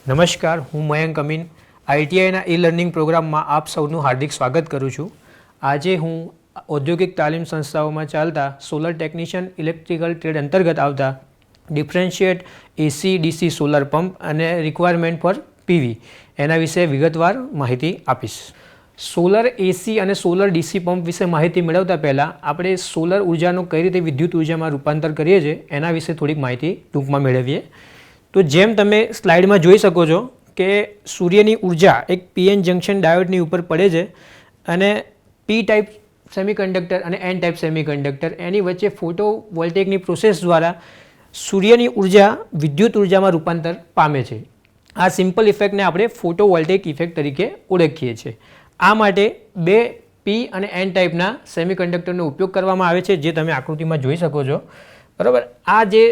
નમસ્કાર, હું મયંક અમીન આઈટીઆઈના ઈ-લર્નિંગ પ્રોગ્રામમાં આપ સૌનું હાર્દિક સ્વાગત કરું છું. આજે હું ઔદ્યોગિક તાલીમ સંસ્થાઓમાં ચાલતા સોલર ટેકનિશિયન ઇલેક્ટ્રિકલ ટ્રેડ અંતર્ગત આવતા ડિફરન્શિએટ એસી ડીસી સોલર પંપ અને રિક્વાયરમેન્ટ ફોર પીવી એના વિશે વિગતવાર માહિતી આપીશ. સોલર એસી અને સોલર ડીસી પંપ વિશે માહિતી મેળવતા પહેલાં આપણે સોલર ઉર્જાનું કઈ રીતે વિદ્યુત ઉર્જામાં રૂપાંતર કરીએ છીએ એના વિશે થોડીક માહિતી ટૂંકમાં મેળવીએ. તો જેમ તમે સ્લાઇડમાં જોઈ શકો છો કે સૂર્યની ઉર્જા એક પીએન જંક્શન ડાયોડની ઉપર પડે છે અને પી ટાઈપ સેમિકન્ડક્ટર અને એન ટાઈપ સેમિકન્ડક્ટર એની વચ્ચે ફોટોવોલ્ટેઇકની પ્રોસેસ દ્વારા સૂર્યની ઉર્જા વિદ્યુત ઉર્જામાં રૂપાંતર પામે છે. આ સિમ્પલ ઇફેક્ટને આપણે ફોટોવોલ્ટેઇક ઇફેક્ટ તરીકે ઓળખીએ છીએ. આ માટે બે પી અને એન ટાઈપના સેમિકન્ડક્ટરનો ઉપયોગ કરવામાં આવે છે, જે તમે આકૃતિમાં જોઈ શકો છો. બરાબર, આ જે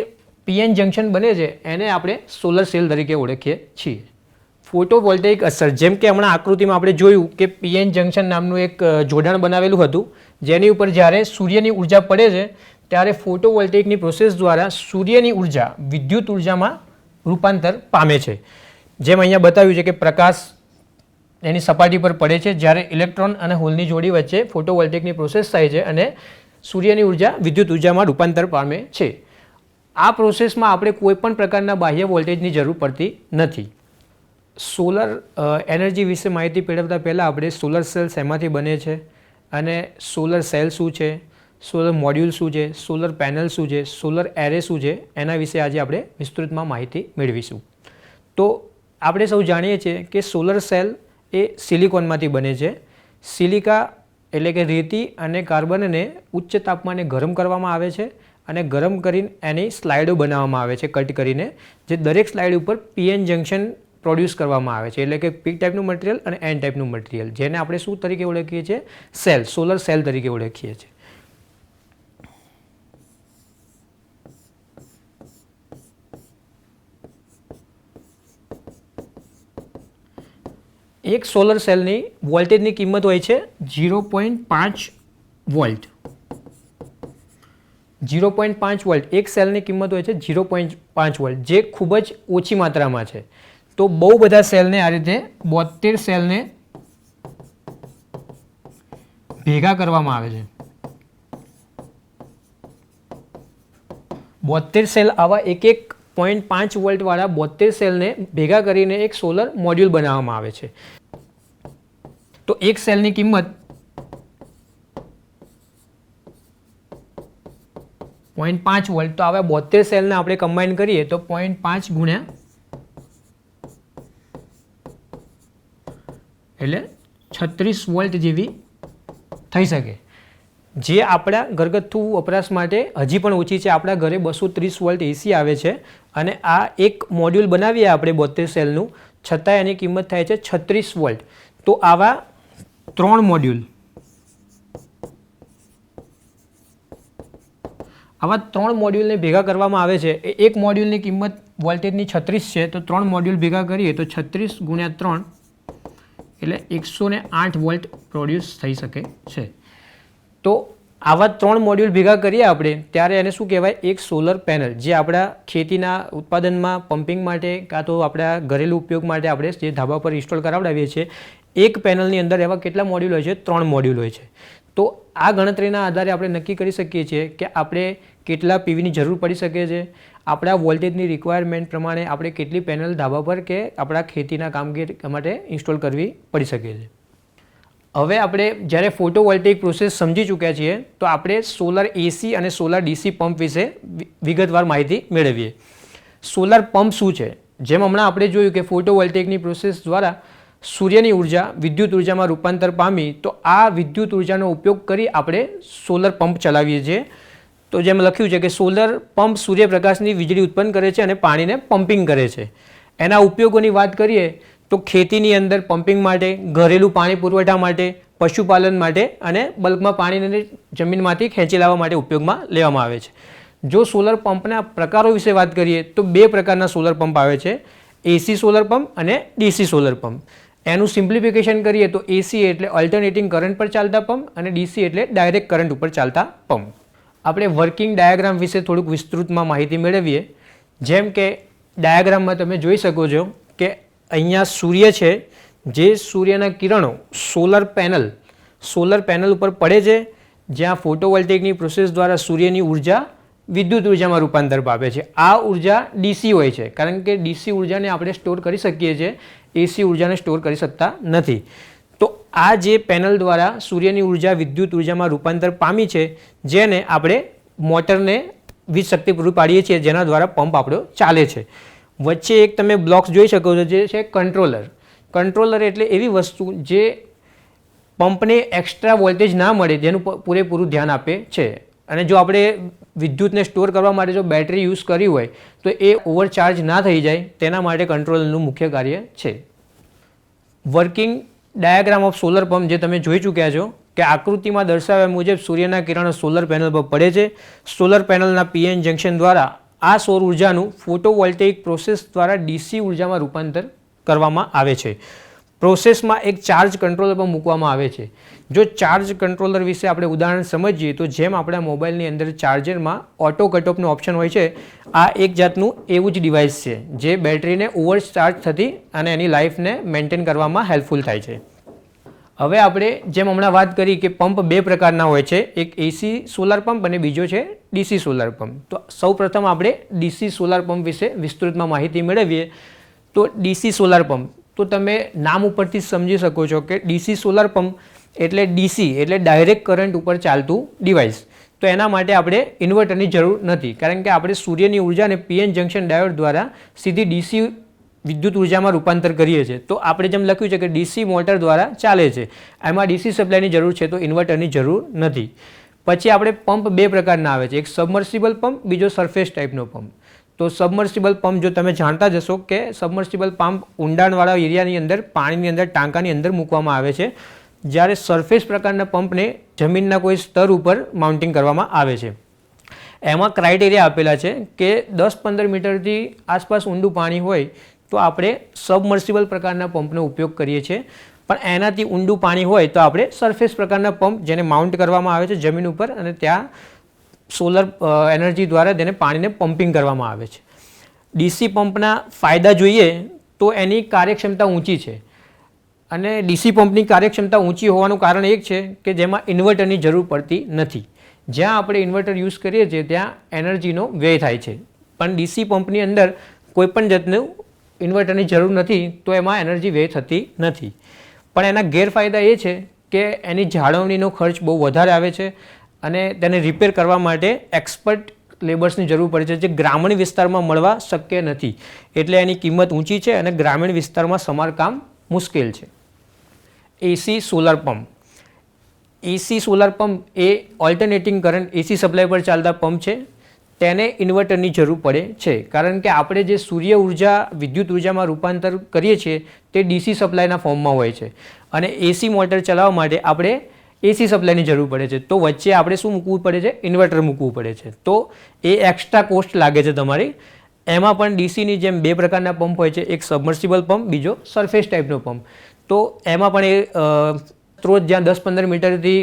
પીએન જંક્શન બને છે એને આપણે સોલર સેલ તરીકે ઓળખીએ છીએ. ફોટોવોલ્ટેઇક અસર, જેમ કે હમણાં આકૃતિમાં આપણે જોયું કે પીએન જંક્શન નામનું એક જોડાણ બનાવેલું હતું, જેની ઉપર જ્યારે સૂર્યની ઉર્જા પડે છે ત્યારે ફોટોવોલ્ટેઇકની પ્રોસેસ દ્વારા સૂર્યની ઉર્જા વિદ્યુત ઉર્જામાં રૂપાંતર પામે છે. જેમ અહીંયા બતાવ્યું છે કે પ્રકાશ એની સપાટી પર પડે છે, જ્યારે ઇલેક્ટ્રોન અને હોલની જોડી વચ્ચે ફોટોવોલ્ટેઇકની પ્રોસેસ થાય છે અને સૂર્યની ઉર્જા વિદ્યુત ઉર્જામાં રૂપાંતર પામે છે. આ પ્રોસેસમાં આપણે કોઈપણ પ્રકારના બાહ્ય વોલ્ટેજની જરૂર પડતી નથી. સોલર એનર્જી વિશે માહિતી મેળવતા પહેલાં આપણે સોલર સેલ શેમાંથી બને છે અને સોલર સેલ શું છે, સોલર મોડ્યુલ શું છે, સોલર પેનલ શું છે, સોલર એરે શું છે, એના વિશે આજે આપણે વિસ્તૃતમાં માહિતી મેળવીશું. તો આપણે સૌ જાણીએ છીએ કે સોલર સેલ એ સિલિકોનમાંથી બને છે. સિલિકા એટલે કે રેતી અને કાર્બનને ઉચ્ચ તાપમાને ગરમ કરવામાં આવે છે અને ગરમ કરીને એની સ્લાઇડો બનાવવામાં આવે છે કટ કરીને, જે દરેક સ્લાઇડ ઉપર પીએન જંક્શન પ્રોડ્યુસ કરવામાં આવે છે, એટલે કે પી ટાઈપનું મટીરિયલ અને એન ટાઈપનું મટીરિયલ, જેને આપણે શું તરીકે ઓળખીએ છીએ? સેલ, સોલર સેલ તરીકે ઓળખીએ છીએ. એક સોલર સેલની વોલ્ટેજની કિંમત હોય છે 0.5 વોલ્ટ. 0.5 વોલ્ટ એક સેલની કિંમત હોય છે 0.5 વોલ્ટ, જે ખૂબ જ ઓછી માત્રામાં છે. તો બહુ બધા સેલને આ રીતે 72 સેલને ભેગા કરવામાં આવે છે. 72 સેલ આવા એક 0.5 વોલ્ટ વાળા 72 સેલને ભેગા કરીને એક સોલર મોડ્યુલ બનાવવામાં આવે છે. તો એક સેલની કિંમત 0.5 વોલ્ટ, તો આવા 72 સેલને આપણે કમ્બાઈન કરીએ તો 0.5 ગુણ્યા એટલે 36 વોલ્ટ જેવી થઈ શકે, જે આપણા ઘરગથ્થુ વપરાશ માટે હજી પણ ઓછી છે. આપણા ઘરે 230 વોલ્ટ એસી આવે છે અને આ એક મોડ્યુલ બનાવીએ આપણે 72 સેલનું, છતાં એની કિંમત થાય છે 36 વોલ્ટ. તો આવા 3 મોડ્યુલ, આવા 3 મોડ્યુલને ભેગા કરવામાં આવે છે. એક મોડ્યુલની કિંમત વોલ્ટેજની 36 છે, તો 3 મોડ્યુલ ભેગા કરીએ તો 36 ગુણ્યા 3 એટલે 108 વોલ્ટ પ્રોડ્યુસ થઈ શકે છે. તો આવા 3 મોડ્યુલ ભેગા કરીએ આપણે ત્યારે એને શું કહેવાય? એક સોલર પેનલ, જે આપણા ખેતીના ઉત્પાદનમાં પમ્પિંગ માટે કાં તો આપણા ઘરેલું ઉપયોગ માટે આપણે જે ધાબા પર ઇન્સ્ટોલ કરાવડાવીએ છીએ, એક પેનલની અંદર એવા કેટલા મોડ્યુલ હોય છે? 3 મોડ્યુલ હોય છે. તો આ ગણતરીના આધારે આપણે નક્કી કરી શકીએ છીએ કે આપણે કેટલા પીવીની જરૂર પડી શકે છે, આપણા વોલ્ટેજની રિક્વાયરમેન્ટ પ્રમાણે આપણે કેટલી પેનલ ધાબા પર કે આપણા ખેતીના કામગીરી માટે ઇન્સ્ટોલ કરવી પડી શકે છે. હવે આપણે જ્યારે ફોટોવોલ્ટેઇક પ્રોસેસ સમજી ચૂક્યા છીએ, તો આપણે સોલર એસી અને સોલર ડીસી પંપ વિશે વિગતવાર માહિતી મેળવીએ. સોલર પંપ શું છે? જેમ હમણાં આપણે જોયું કે ફોટોવોલ્ટેઇકની પ્રોસેસ દ્વારા સૂર્યની ઉર્જા વિદ્યુત ઉર્જામાં રૂપાંતર પામી, તો આ વિદ્યુત ઉર્જાનો ઉપયોગ કરી આપણે સોલર પંપ ચલાવીએ છીએ. તો જેમ લખ્યું છે કે સોલર પંપ સૂર્યપ્રકાશની વીજળી ઉત્પન્ન કરે છે અને પાણીને પમ્પિંગ કરે છે. એના ઉપયોગોની વાત કરીએ તો ખેતીની અંદર પમ્પિંગ માટે, ઘરેલું પાણી પુરવઠા માટે, પશુપાલન માટે અને બલ્કમાં પાણીને જમીનમાંથી ખેંચી લાવવા માટે ઉપયોગમાં લેવામાં આવે છે. જો સોલર પંપના પ્રકારો વિશે વાત કરીએ તો 2 પ્રકારના સોલર પંપ આવે છે, એસી સોલર પંપ અને ડીસી સોલર પંપ. એનું સિમ્પ્લિફિકેશન કરીએ તો એસી એટલે અલ્ટરનેટિંગ કરંટ પર ચાલતા પંપ અને ડીસી એટલે ડાયરેક્ટ કરંટ ઉપર ચાલતા પંપ. આપણે વર્કિંગ ડાયાગ્રામ વિશે થોડુંક વિસ્તૃતમાં માહિતી મેળવીએ. જેમ કે ડાયાગ્રામમાં તમે જોઈ શકો છો કે અહીંયા સૂર્ય છે, જે સૂર્યના કિરણો સોલર પેનલ ઉપર પડે છે, જ્યાં ફોટોવોલ્ટેઇકની પ્રોસેસ દ્વારા સૂર્યની ઉર્જા વિદ્યુત ઉર્જામાં રૂપાંતર પામે છે. આ ઉર્જા ડીસી હોય છે, કારણ કે ડીસી ઉર્જાને આપણે સ્ટોર કરી શકીએ છીએ, એસી ઉર્જાને સ્ટોર કરી શકતા નથી. તો આ જે પેનલ દ્વારા સૂર્યની ઉર્જા વિદ્યુત ઉર્જામાં રૂપાંતર પામી છે, જેને આપણે મોટરને વીજ શક્તિ પૂરી પાડીએ છીએ, જેના દ્વારા પંપ આપણો ચાલે છે. વચ્ચે એક તમે બ્લોક્સ જોઈ શકો છો, જે છે કંટ્રોલર એટલે એવી વસ્તુ જે પંપને એક્સ્ટ્રા વોલ્ટેજ ના મળે જેનું પૂરેપૂરું ધ્યાન આપે છે. અને જો આપણે વિદ્યુતને સ્ટોર કરવા માટે જો બેટરી યુઝ કરી હોય તો એ ઓવરચાર્જ ના થઈ જાય, તેના માટે કંટ્રોલરનું મુખ્ય કાર્ય છે. Working diagram of solar pump જે તમે જોઈ ચૂક્યા છો કે આકૃતિમાં દર્શાવ્યા મુજબ સૂર્યના કિરણો સોલર પેનલ પર પડે છે. સોલર પેનલના પીએન જંકશન દ્વારા આ સૌર ઉર્જાનું ફોટોવોલ્ટેઇક પ્રોસેસ દ્વારા ડીસી ઉર્જામાં રૂપાંતર કરવામાં આવે છે. પ્રોસેસમાં એક ચાર્જ કંટ્રોલર પણ મૂકવામાં આવે છે. જો ચાર્જ કંટ્રોલર વિશે આપણે ઉદાહરણ સમજીએ તો જેમ આપણા મોબાઈલની અંદર ચાર્જરમાં ઓટો કટઓફનું ઓપ્શન હોય છે, આ એક જાતનું એવું જ ડિવાઇસ છે જે બેટરીને ઓવરચાર્જ થતી અને એની લાઈફને મેન્ટેન કરવામાં હેલ્પફુલ થાય છે. હવે આપણે જેમ હમણાં વાત કરી કે પંપ બે પ્રકારના હોય છે, એક એસી સોલાર પંપ અને બીજો છે ડીસી સોલાર પંપ. તો સૌપ્રથમ આપણે ડીસી સોલાર પંપ વિશે વિસ્તૃતમાં માહિતી મેળવીએ. તો ડીસી સોલાર પંપ, તો તમે નામ ઉપરથી સમજી શકો છો કે ડીસી સોલાર પંપ એટલે ડીસી એટલે ડાયરેક્ટ કરંટ ઉપર ચાલતું ડિવાઇસ. તો એના માટે આપણે ઇન્વર્ટરની જરૂર નથી, કારણ કે આપણે સૂર્યની ઉર્જાને પીએન જંકશન ડાયોડ દ્વારા સીધી ડીસી વિદ્યુત ઉર્જામાં રૂપાંતર કરીએ છીએ. તો આપણે જેમ લખ્યું છે કે ડીસી મોટર દ્વારા ચાલે છે, એમાં ડીસી સપ્લાયની જરૂર છે, તો ઇન્વર્ટરની જરૂર નથી. પછી આપણે પંપ બે પ્રકારના આવે છે, એક સબમર્સિબલ પંપ, બીજો સરફેસ ટાઈપનો પંપ. તો સબમર્સિબલ પંપ જો તમે જાણતા જશો કે સબમર્સિબલ પંપ ઊંડાણવાળા એરિયાની અંદર પાણીની અંદર ટાંકાની અંદર મૂકવામાં આવે છે, જ્યારે સરફેસ પ્રકારના પંપને જમીનના કોઈ સ્તર ઉપર માઉન્ટિંગ કરવામાં આવે છે. એમાં ક્રાઇટેરિયા આપેલા છે કે 10-15 મીટરથી આસપાસ ઊંડું પાણી હોય તો આપણે સબમર્સિબલ પ્રકારના પંપનો ઉપયોગ કરીએ છીએ, પણ એનાથી ઊંડું પાણી હોય તો આપણે સરફેસ પ્રકારના પંપ જેને માઉન્ટ કરવામાં આવે છે જમીન ઉપર, અને ત્યાં સોલર એનર્જી દ્વારા તેને પાણીને પમ્પિંગ કરવામાં આવે છે. ડીસી પંપના ફાયદા જોઈએ તો એની કાર્યક્ષમતા ઊંચી છે, અને ડીસી પંપની કાર્યક્ષમતા ઊંચી હોવાનું કારણ એક છે કે જેમાં ઇન્વર્ટરની જરૂર પડતી નથી. જ્યાં આપણે ઇન્વર્ટર યુઝ કરીએ છીએ ત્યાં એનર્જીનો વ્યય થાય છે, પણ ડીસી પંપની અંદર કોઈપણ જાતનું ઇન્વર્ટરની જરૂર નથી, તો એમાં એનર્જી વ્યય થતી નથી. પણ એના ગેરફાયદા એ છે કે એની જાળવણીનો ખર્ચ બહુ વધારે આવે છે, અને તેને રિપેર કરવા માટે એક્સપર્ટ લેબર્સની જરૂર પડે છે, જે ગ્રામીણ વિસ્તારમાં મળવા શક્ય નથી. એટલે એની કિંમત ઊંચી છે અને ગ્રામીણ વિસ્તારમાં સમારકામ મુશ્કેલ છે. એસી સોલાર પંપ. એસી સોલાર પંપ એ ઓલ્ટરનેટિંગ કરંટ એસી સપ્લાય પર ચાલતા પંપ છે. તેને ઇન્વર્ટરની જરૂર પડે છે, કારણ કે આપણે જે સૂર્ય ઉર્જા વિદ્યુત ઉર્જામાં રૂપાંતર કરીએ છીએ તે ડીસી સપ્લાયના ફોર્મમાં હોય છે, અને એસી મોટર ચલાવવા માટે આપણે એસી સપ્લાયની જરૂર પડે છે. તો વચ્ચે આપણે શું મૂકવું પડે છે? ઇન્વર્ટર મૂકવું પડે છે. તો એ એક્સ્ટ્રા કોસ્ટ લાગે છે તમારી. એમાં પણ ડીસીની જેમ બે પ્રકારના પંપ હોય છે, એક સબમર્સિબલ પંપ, બીજો સરફેસ ટાઈપનો પંપ. તો એમાં પણ એ સ્ત્રોત જ્યાં 10-15 મીટરથી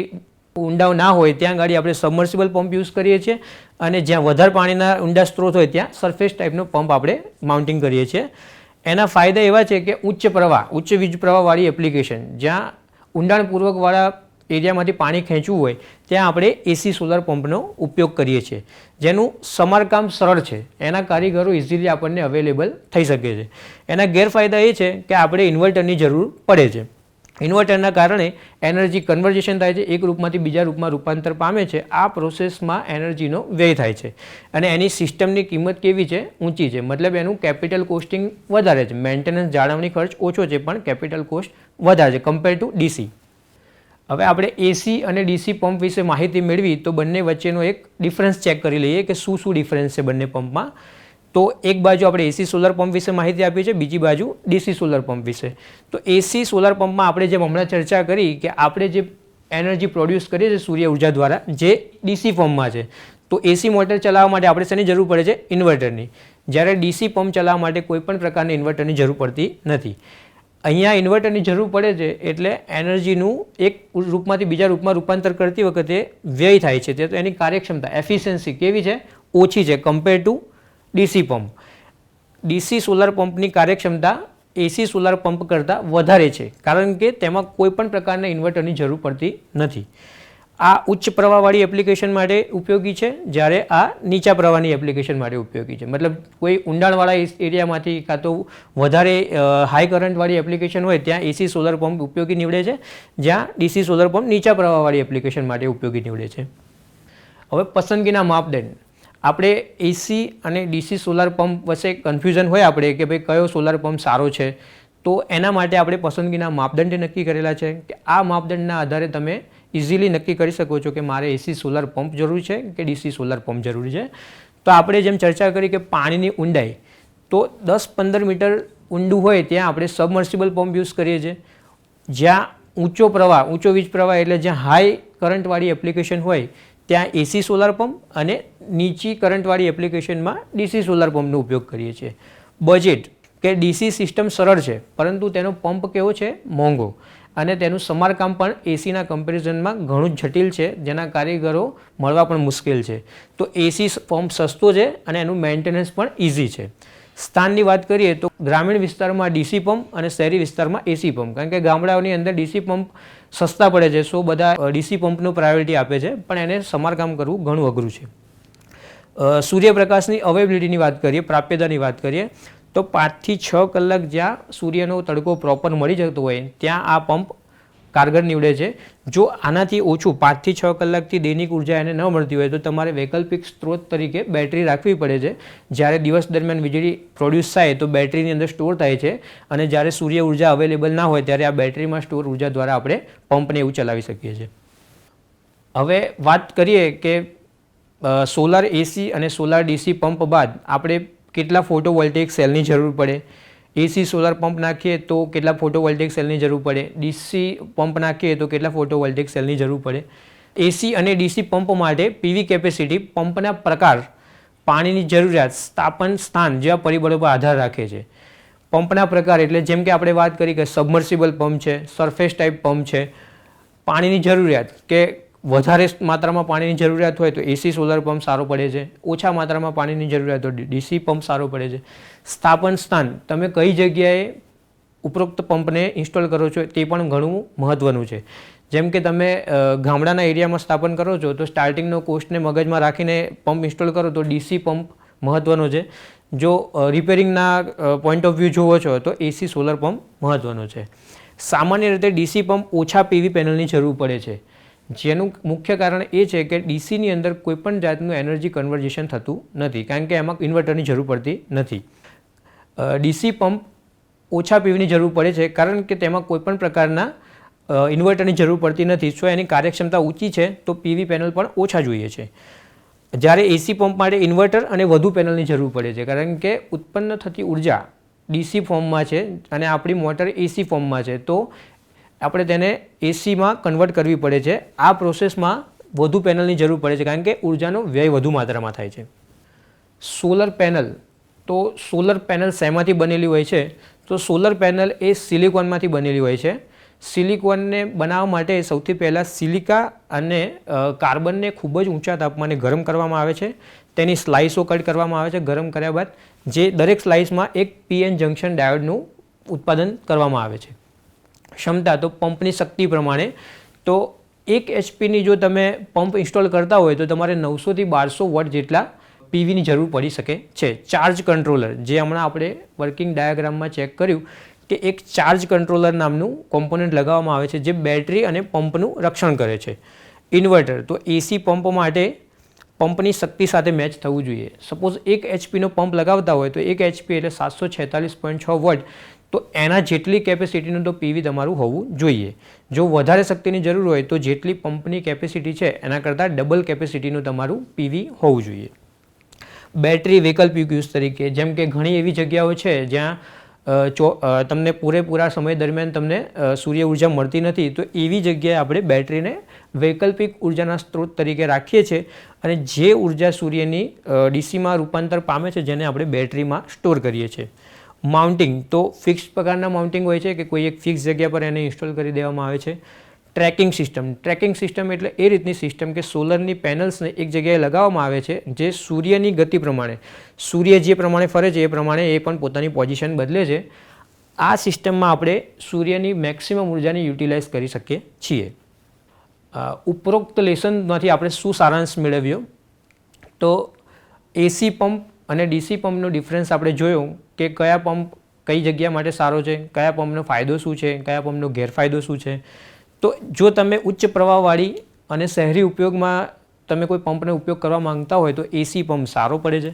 ઊંડા ના હોય ત્યાં ગાડી આપણે સબમર્સિબલ પંપ યુઝ કરીએ છીએ, અને જ્યાં વધારે પાણીના ઊંડા સ્ત્રોત હોય ત્યાં સરફેસ ટાઈપનો પંપ આપણે માઉન્ટિંગ કરીએ છીએ. એના ફાયદા એવા છે કે ઉચ્ચ વીજ પ્રવાહવાળી એપ્લિકેશન, જ્યાં ઊંડાણપૂર્વકવાળા એરિયામાંથી પાણી ખેંચવું હોય ત્યાં આપણે એસી સોલાર પંપનો ઉપયોગ કરીએ છીએ, જેનું સમારકામ સરળ છે. એના કારીગરો ઇઝીલી આપણને અવેલેબલ થઈ શકે છે. એના ગેરફાયદા એ છે કે આપણે ઇન્વર્ટરની જરૂર પડે છે. ઇન્વર્ટરના કારણે એનર્જી કન્વર્ઝેશન થાય છે, એક રૂપમાંથી બીજા રૂપમાં રૂપાંતર પામે છે. આ પ્રોસેસમાં એનર્જીનો વ્યય થાય છે, અને એની સિસ્ટમની કિંમત કેવી છે? ઊંચી છે. મતલબ એનું કેપિટલ કોસ્ટિંગ વધારે છે. મેન્ટેનન્સ જાળવણી ખર્ચ ઓછો છે, પણ કેપિટલ કોસ્ટ વધારે છે કમ્પેર ટુ ડીસી. હવે આપણે એસી અને ડીસી પંપ વિશે માહિતી મેળવી તો બંને વચ્ચેનો એક ડિફરન્સ ચેક કરી લઈએ કે શું ડિફરન્સ છે બંને પંપમાં. તો એક બાજુ આપણે એસી સોલર પંપ વિશે માહિતી આપી છે, બીજી બાજુ ડીસી સોલર પંપ વિશે. તો એસી સોલર પંપમાં આપણે જેમ હમણાં ચર્ચા કરી કે આપણે જે એનર્જી પ્રોડ્યુસ કરીએ છીએ સૂર્ય ઉર્જા દ્વારા, જે ડીસી પંપમાં છે, તો એસી મોટર ચલાવવા માટે આપણે શેની જરૂર પડે છે? ઇન્વર્ટરની. જ્યારે ડીસી પંપ ચલાવવા માટે કોઈપણ પ્રકારની ઇન્વર્ટરની જરૂર પડતી નથી. અહીંયા ઇન્વર્ટરની જરૂર પડે છે, એટલે એનર્જીનું એક રૂપમાંથી બીજા રૂપમાં રૂપાંતર કરતી વખતે વ્યય થાય છે. તો એની કાર્યક્ષમતા એફિશિયન્સી કેવી છે? ઓછી છે compare to DC pump. DC solar પંપની કાર્યક્ષમતા એસી સોલાર પંપ કરતાં વધારે છે, કારણ કે તેમાં કોઈ પણ પ્રકારના ઇન્વર્ટરની જરૂર પડતી નથી. આ ઉચ્ચ પ્રવાહવાળી એપ્લિકેશન માટે ઉપયોગી છે, જ્યારે આ નીચા પ્રવાહની એપ્લિકેશન માટે ઉપયોગી છે. મતલબ કોઈ ઊંડાણવાળા એરિયામાંથી કાં તો વધારે હાઈ કરંટવાળી એપ્લિકેશન હોય ત્યાં એસી સોલાર પંપ ઉપયોગી નીવડે છે, જ્યાં ડીસી સોલાર પંપ નીચા પ્રવાહવાળી એપ્લિકેશન માટે ઉપયોગી નીવડે છે. હવે પસંદગીના માપદંડ. આપણે એસી અને ડીસી સોલાર પંપ વચ્ચે કન્ફ્યુઝન હોય આપણે કે ભાઈ કયો સોલાર પંપ સારો છે, તો એના માટે આપણે પસંદગીના માપદંડ નક્કી કરેલા છે કે આ માપદંડના આધારે તમે ઇઝીલી નક્કી કરી શકો છો કે મારે એસી સોલાર પંપ જરૂરી છે કે ડીસી સોલાર પંપ જરૂરી છે. તો આપણે જેમ ચર્ચા કરી કે પાણીની ઊંડાઈ, તો 10-15 મીટર ઊંડું હોય ત્યાં આપણે સબમર્સિબલ પંપ યુઝ કરીએ છીએ. જ્યાં ઊંચો વીજ પ્રવાહ એટલે જ્યાં હાઈ કરંટવાળી એપ્લિકેશન હોય ત્યાં એસી સોલાર પંપ અને નીચી કરંટવાળી એપ્લિકેશનમાં ડીસી સોલાર પંપનો ઉપયોગ કરીએ છીએ. બજેટ કે ડીસી સિસ્ટમ સરળ છે, પરંતુ તેનો પંપ કેવો છે? મોંઘો, અને તેનું સમારકામ પણ એસીના કમ્પેરિઝનમાં ઘણું જ જટિલ છે, જેના કારીગરો મળવા પણ મુશ્કેલ છે. તો એસી પંપ સસ્તો છે અને એનું મેન્ટેનન્સ પણ ઇઝી છે. સ્થાનની વાત કરીએ તો ગ્રામીણ વિસ્તારમાં ડીસી પંપ અને શહેરી વિસ્તારમાં એસી પંપ, કારણ કે ગામડાઓની અંદર ડીસી પંપ સસ્તા પડે છે, સો બધા ડીસી પંપનું પ્રાયોરિટી આપે છે, પણ એને સમારકામ કરવું ઘણું અઘરું છે. સૂર્યપ્રકાશની અવેબિલિટીની વાત કરીએ, પ્રાપ્યતાની વાત કરીએ, તો 5 થી 6 કલાક જ્યાં સૂર્યનો તડકો પ્રોપર મળી જતો હોય ત્યાં આ પંપ કારગર નીવડે છે. જો આનાથી ઓછું 5 થી 6 કલાકથી દૈનિક ઉર્જા એને ન મળતી હોય તો તમારે વૈકલ્પિક સ્ત્રોત તરીકે બેટરી રાખવી પડે છે. જ્યારે દિવસ દરમિયાન વીજળી પ્રોડ્યુસ થાય તો બેટરીની અંદર સ્ટોર થાય છે, અને જ્યારે સૂર્ય ઉર્જા અવેલેબલ ના હોય ત્યારે આ બેટરીમાં સ્ટોર ઉર્જા દ્વારા આપણે પંપને એવું ચલાવી શકીએ છીએ. હવે વાત કરીએ કે સોલાર એસી અને સોલાર ડીસી પંપ બાદ આપણે કેટલા ફોટોવોલ્ટેઇક સેલની જરૂર પડે. એસી સોલાર પંપ નાખીએ તો કેટલા ફોટોવોલ્ટેઇક સેલની જરૂર પડે, ડીસી પંપ નાખીએ તો કેટલા ફોટોવોલ્ટેઇક સેલની જરૂર પડે. એસી અને ડીસી પંપ માટે પીવી કેપેસિટી, પંપના પ્રકાર, પાણીની જરૂરિયાત, સ્થાપન સ્થાન જેવા પરિબળો પર આધાર રાખે છે. પંપના પ્રકાર એટલે જેમ કે આપણે વાત કરી કે સબમર્સિબલ પંપ છે, સરફેસ ટાઈપ પંપ છે. પાણીની જરૂરિયાત કે વધારે માત્રામાં પાણીની જરૂરિયાત હોય તો એસી સોલાર પંપ સારો પડે છે, ઓછા માત્રામાં પાણીની જરૂરિયાત હોય તો ડીસી પંપ સારો પડે છે. સ્થાપન સ્થાન, તમે કઈ જગ્યાએ ઉપરોક્ત પંપને ઇન્સ્ટોલ કરો છો તે પણ ઘણું મહત્ત્વનું છે. જેમ કે તમે ગામડાના એરિયામાં સ્થાપન કરો છો તો સ્ટાર્ટિંગનો કોસ્ટને મગજમાં રાખીને પંપ ઇન્સ્ટોલ કરો તો ડીસી પંપ મહત્ત્વનો છે. જો રિપેરિંગના પોઈન્ટ ઓફ વ્યૂ જોવો છો તો એસી સોલાર પંપ મહત્ત્વનો છે. સામાન્ય રીતે ડીસી પંપ ઓછા પીવી પેનલની જરૂર પડે છે, જેનું મુખ્ય કારણ એ છે કે ડીસીની અંદર કોઈપણ જાતનું એનર્જી કન્વર્ઝેશન થતું નથી, કારણ કે એમાં ઇન્વર્ટરની જરૂર પડતી નથી. ડીસી પંપ ઓછા પીવીની જરૂર પડે છે કારણ કે તેમાં કોઈપણ પ્રકારના ઇન્વર્ટરની જરૂર પડતી નથી. સો એની કાર્યક્ષમતા ઊંચી છે તો પીવી પેનલ પણ ઓછા જોઈએ છે. જ્યારે એસી પંપ માટે ઇન્વર્ટર અને વધુ પેનલની જરૂર પડે છે, કારણ કે ઉત્પન્ન થતી ઉર્જા ડીસી ફોર્મમાં છે અને આપણી મોટર એસી ફોર્મમાં છે, તો આપણે તેને એસીમાં કન્વર્ટ કરવી પડે છે. આ પ્રોસેસમાં વધુ પેનલની જરૂર પડે છે, કારણ કે ઉર્જાનો વ્યય વધુ માત્રામાં થાય છે. સોલર પેનલ, તો સોલર પેનલ શેમાંથી બનેલી હોય છે? તો સોલર પેનલ એ સિલિકોનમાંથી બનેલી હોય છે. સિલિકોનને બનાવવા માટે સૌથી પહેલાં સિલિકા અને કાર્બનને ખૂબ જ ઊંચા તાપમાને ગરમ કરવામાં આવે છે. તેની સ્લાઇસો કટ કરવામાં આવે છે. ગરમ કર્યા બાદ જે દરેક સ્લાઇસમાં એક પીએન જંક્શન ડાયોડનું ઉત્પાદન કરવામાં આવે છે. ક્ષમતા, તો પંપની શક્તિ પ્રમાણે, તો 1 એચપીની જો તમે પંપ ઇન્સ્ટોલ કરતા હોય તો તમારે 900 થી 1200 વોટ જેટલા પીવીની જરૂર પડી શકે છે. ચાર્જ કંટ્રોલર, જે હમણાં આપણે વર્કિંગ ડાયાગ્રામમાં ચેક કર્યું કે એક ચાર્જ કંટ્રોલર નામનું કોમ્પોનન્ટ લગાવવામાં આવે છે જે બેટરી અને પંપનું રક્ષણ કરે છે. ઇન્વર્ટર, તો એસી પંપ માટે પંપની શક્તિ સાથે મેચ થવું જોઈએ. સપોઝ 1 એચપીનો પંપ લગાવતા હોય તો 1 એચપી એટલે 746.6 વોટ, તો એના જેટલી કેપેસિટીનું તો પીવી તમારું હોવું જોઈએ. જો વધારે શક્તિની જરૂર હોય તો જેટલી પંપની કેપેસિટી છે એના કરતાં ડબલ કેપેસિટીનું તમારું પીવી હોવું જોઈએ. બેટરી વૈકલ્પિક યુઝ તરીકે, જેમ કે ઘણી એવી જગ્યાઓ છે જ્યાં તમને પૂરેપૂરા સમય દરમિયાન તમને સૂર્ય ઉર્જા મળતી નથી, તો એવી જગ્યાએ આપણે બેટરીને વૈકલ્પિક ઉર્જાના સ્ત્રોત તરીકે રાખીએ છીએ અને જે ઉર્જા સૂર્યની ડીસીમાં રૂપાંતર પામે છે જેને આપણે બેટરીમાં સ્ટોર કરીએ છીએ. માઉન્ટિંગ, તો ફિક્સ પ્રકારના માઉન્ટિંગ હોય છે કે કોઈ એક ફિક્સ જગ્યા પર એને ઇન્સ્ટોલ કરી દેવામાં આવે છે. ટ્રેકિંગ સિસ્ટમ એટલે એ રીતની સિસ્ટમ કે સોલરની પેનલ્સને એક જગ્યાએ લગાવવામાં આવે છે જે સૂર્યની ગતિ પ્રમાણે, સૂર્ય જે પ્રમાણે ફરે છે એ પ્રમાણે એ પણ પોતાની પોઝિશન બદલે છે. આ સિસ્ટમમાં આપણે સૂર્યની મેક્સિમમ ઉર્જાને યુટિલાઇઝ કરી શકીએ છીએ. ઉપરોક્ત લેસનમાંથી આપણે શું સારાંશ મેળવ્યો? તો એસી પંપ અને ડીસી પંપનો ડિફરન્સ આપણે જોયો કે કયા પંપ કઈ જગ્યા માટે સારો છે, કયા પંપનો ફાયદો શું છે, કયા પંપનો ગેરફાયદો શું છે. તો જો તમે ઉચ્ચ પ્રવાહવાળી અને શહેરી ઉપયોગમાં તમે કોઈ પંપનો ઉપયોગ કરવા માંગતા હોય તો એસી પંપ સારો પડે છે.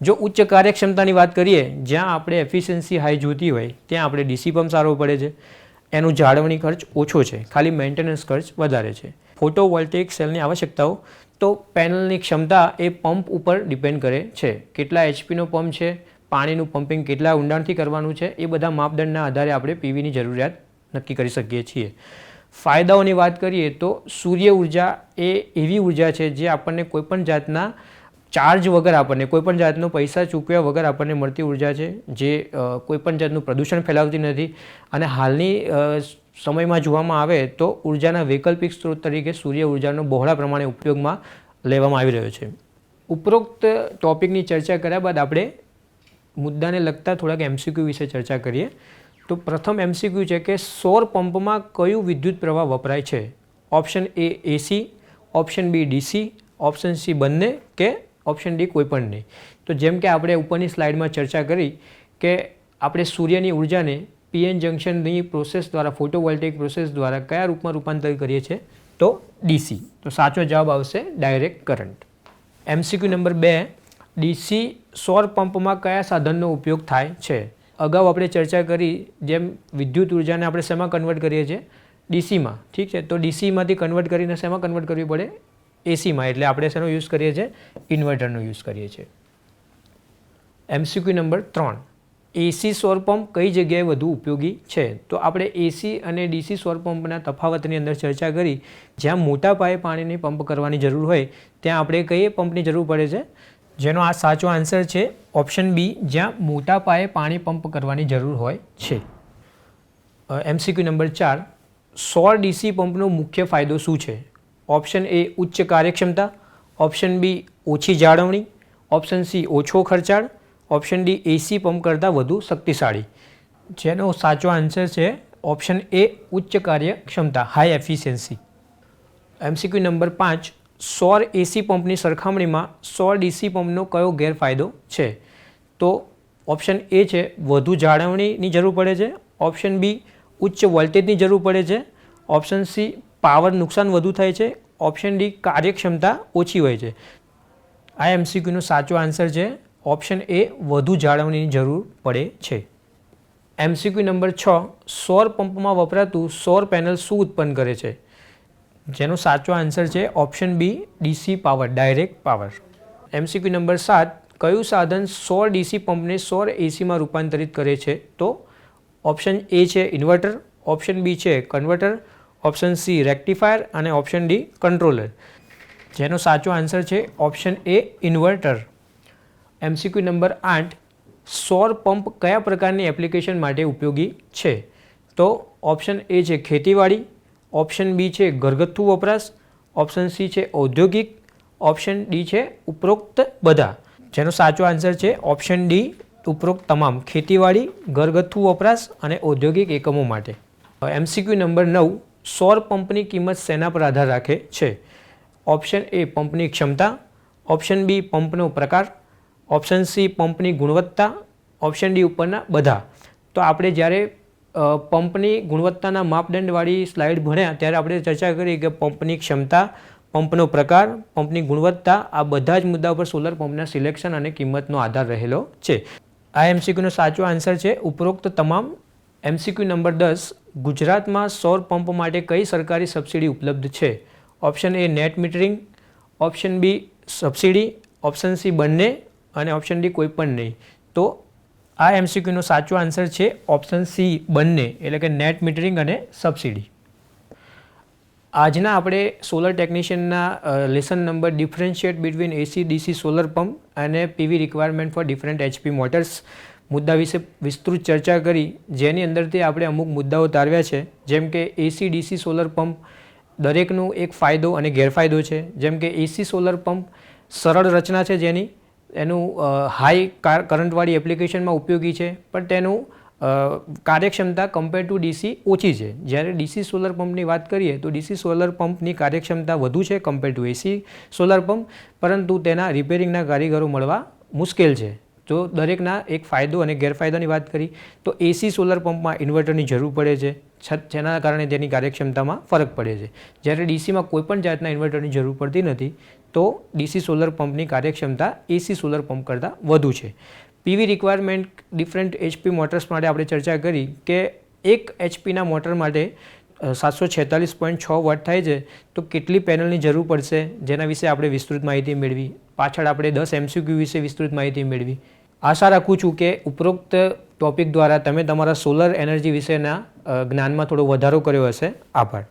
જો ઉચ્ચ કાર્યક્ષમતાની વાત કરીએ, જ્યાં આપણે એફિશિયન્સી હાઈ જોતી હોય ત્યાં આપણે ડીસી પંપ સારો પડે છે. એનું જાળવણી ખર્ચ ઓછો છે, ખાલી મેન્ટેનન્સ ખર્ચ વધારે છે. ફોટોવોલ્ટેઇક સેલની આવશ્યકતાઓ, તો પેનલની ક્ષમતા એ પંપ ઉપર ડિપેન્ડ કરે છે. કેટલા એચપીનો પંપ છે, પાણીનું પમ્પિંગ કેટલા ઊંડાણથી કરવાનું છે, એ બધા માપદંડના આધારે આપણે પીવીની જરૂરિયાત નક્કી કરી શકીએ છીએ. ફાયદાઓની વાત કરીએ તો સૂર્ય ઉર્જા એ એવી ઉર્જા છે જે આપણને કોઈપણ જાતના ચાર્જ વગર, આપણને કોઈપણ જાતનો પૈસા ચૂકવ્યા વગર આપણને મળતી ઉર્જા છે, જે કોઈપણ જાતનું પ્રદૂષણ ફેલાવતી નથી. અને હાલની સમયમાં જોવામાં આવે તો ઉર્જાના વૈકલ્પિક સ્ત્રોત તરીકે સૂર્ય ઉર્જાનો બહોળા પ્રમાણે ઉપયોગમાં લેવામાં આવી રહ્યો છે. ઉપરોક્ત ટોપિકની ચર્ચા કર્યા બાદ આપણે મુદ્દાને લગતા થોડાક એમસીક્યુ વિશે ચર્ચા કરીએ. તો પ્રથમ એમસીક્યુ છે કે સૌર પંપમાં કયું વિદ્યુત પ્રવાહ વપરાય છે? Option A AC, option B DC, option C બંને, કે ઓપ્શન ડી કોઈ પણ નહીં. તો જેમ કે આપણે ઉપરની સ્લાઇડમાં ચર્ચા કરી કે આપણે સૂર્યની ઉર્જાને પીએન જંક્શનની પ્રોસેસ દ્વારા, ફોટોવોલ્ટેઇક પ્રોસેસ દ્વારા કયા રૂપમાં રૂપાંતરિત કરીએ છીએ? તો ડીસી. તો સાચો જવાબ આવશે direct current. MCQ number 2, DC સૌર પંપમાં કયા સાધનનો ઉપયોગ થાય છે? અગાઉ આપણે ચર્ચા કરી જેમ વિદ્યુત ઉર્જાને આપણે શેમાં કન્વર્ટ કરીએ છીએ? ડીસીમાં. ઠીક છે, તો ડીસીમાંથી કન્વર્ટ કરીને શેમાં કન્વર્ટ કરવી પડે? એસીમાં. એટલે આપણે શેનો યુઝ કરીએ છીએ? ઇન્વર્ટરનો યુઝ કરીએ છીએ. એમસીક્યુ નંબર 3, એસી સૌર પંપ કઈ જગ્યાએ વધુ ઉપયોગી છે? તો આપણે એસી અને ડીસી સૌર પંપના તફાવતની અંદર ચર્ચા કરી. જ્યાં મોટા પાયે પાણીની પંપ કરવાની જરૂર હોય ત્યાં આપણે કઈ પંપની જરૂર પડે છે? જેનો આ સાચો આન્સર છે ઓપ્શન બી, જ્યાં મોટા પાયે પાણી પંપ કરવાની જરૂર હોય છે. એમસીક્યુ નંબર 4, સૌર ડીસી પંપનો મુખ્ય ફાયદો શું છે? ઓપ્શન એ ઉચ્ચ કાર્યક્ષમતા, ઓપ્શન બી ઓછી જાળવણી, ઓપ્શન સી ઓછો ખર્ચાળ, ઓપ્શન ડી એસી પંપ કરતાં વધુ શક્તિશાળી. જેનો સાચો આન્સર છે ઓપ્શન એ ઉચ્ચ કાર્યક્ષમતા, હાઈ એફિશિયન્સી. એમસીક્યુ નંબર 5, સૌર એસી પંપની સરખામણીમાં સૌર ડીસી પંપનો કયો ગેરફાયદો છે? તો ઓપ્શન એ છે વધુ જાળવણીની જરૂર પડે છે, ઓપ્શન બી ઉચ્ચ વોલ્ટેજની જરૂર પડે છે, ઓપ્શન સી પાવર નુકસાન વધુ થાય છે, ઓપ્શન ડી કાર્યક્ષમતા ઓછી હોય છે. આ એમસીક્યુનો સાચો આન્સર છે ઓપ્શન એ વધુ જાળવણીની જરૂર પડે છે. એમસીક્યુ નંબર 6, સૌર પંપમાં વપરાતું સૌર પેનલ શું ઉત્પન્ન કરે છે? જેનો સાચો આન્સર છે option B DC power, direct power. MCQ number 7, કયું સાધન સૌર ડીસી પંપને સૌર એસીમાં રૂપાંતરિત કરે છે? તો ઓપ્શન એ છે ઇન્વર્ટર, ઓપ્શન બી છે કન્વર્ટર, ઓપ્શન સી રેક્ટિફાયર અને ઓપ્શન ડી કંટ્રોલર. જેનો સાચો આન્સર છે ઓપ્શન એ ઇન્વર્ટર. એમસીક્યુ નંબર 8, સૌર પંપ કયા પ્રકારની એપ્લિકેશન માટે ઉપયોગી છે? તો ઓપ્શન એ છે ખેતીવાડી, ઓપ્શન બી છે ઘરગથ્થુ વપરાશ, ઓપ્શન સી છે ઔદ્યોગિક, ઓપ્શન ડી છે ઉપરોક્ત બધા. જેનો સાચો આન્સર છે ઓપ્શન ડી ઉપરોક્ત તમામ, ખેતીવાડી, ઘરગથ્થુ વપરાશ અને ઔદ્યોગિક એકમો માટે. એમસીક્યુ નંબર 9, સૌર પંપની કિંમત શેના પર આધાર રાખે છે? ઓપ્શન એ પંપની ક્ષમતા, ઓપ્શન બી પંપનો પ્રકાર, ઓપ્શન સી પંપની ગુણવત્તા, ઓપ્શન ડી ઉપરના બધા. તો આપણે જ્યારે પંપની ગુણવત્તાના માપદંડવાળી સ્લાઇડ ભણ્યા ત્યારે આપણે ચર્ચા કરી કે પંપની ક્ષમતા, પંપનો પ્રકાર, પંપની ગુણવત્તા, આ બધા જ મુદ્દા પર સોલર પંપના સિલેક્શન અને કિંમતનો આધાર રહેલો છે. આ એમસીક્યુનો સાચો આન્સર છે ઉપરોક્ત તમામ. એમસીક્યુ નંબર 10, ગુજરાતમાં સૌર પંપ માટે કઈ સરકારી સબસિડી ઉપલબ્ધ છે? Option A net metering, option B subsidy, option C બંને અને ઓપ્શન ડી કોઈ પણ નહીં. તો આ એમસીક્યુનો સાચો આન્સર છે ઓપ્શન સી બંને, એટલે કે નેટ મીટરિંગ અને સબસિડી. આજના આપણે સોલર ટેકનિશિયનના lesson number differentiate between AC DC solar pump અને PV requirement for different HP motors મુદ્દા વિશે વિસ્તૃત ચર્ચા કરી, જેની અંદરથી આપણે અમુક મુદ્દાઓ તારવ્યા છે. જેમ કે એસી ડીસી સોલર પંપ દરેકનો એક ફાયદો અને ગેરફાયદો છે. જેમ કે એસી સોલર પંપ સરળ રચના છે જેની, એનું હાઈ કરંટવાળી એપ્લિકેશનમાં ઉપયોગી છે, પણ તેનું કાર્યક્ષમતા કમ્પેર ટુ ડીસી ઓછી છે. જ્યારે ડીસી સોલર પંપની વાત કરીએ તો ડીસી સોલર પંપની કાર્યક્ષમતા વધુ છે compare two AC solar pump, પરંતુ તેના રિપેરિંગના કારીગરો મળવા મુશ્કેલ છે. તો દરેકના એક ફાયદો અને ગેરફાયદાની વાત કરી તો એસી સોલર પંપમાં ઇન્વર્ટરની જરૂર પડે છે, જેના કારણે તેની કાર્યક્ષમતામાં ફરક પડે છે. જ્યારે ડીસીમાં કોઈપણ જાતના ઇન્વર્ટરની જરૂર પડતી નથી, તો ડીસી સોલર પંપની કાર્યક્ષમતા એસી સોલર પંપ કરતાં વધુ છે. PV requirement different HP motors માટે આપણે ચર્ચા કરી કે એક એચપીના મોટર માટે 746.6 વોટ થાય છે, તો કેટલી પેનલની જરૂર પડશે જેના વિશે આપણે વિસ્તૃત માહિતી મેળવી. પાછળ આપણે 10 MCQ વિશે વિસ્તૃત માહિતી મેળવી. આશા રાખું છું કે ઉપરોક્ત ટોપિક દ્વારા તમે તમારા સોલર એનર્જી વિશેના જ્ઞાનમાં થોડો વધારો કર્યો હશે. આભાર.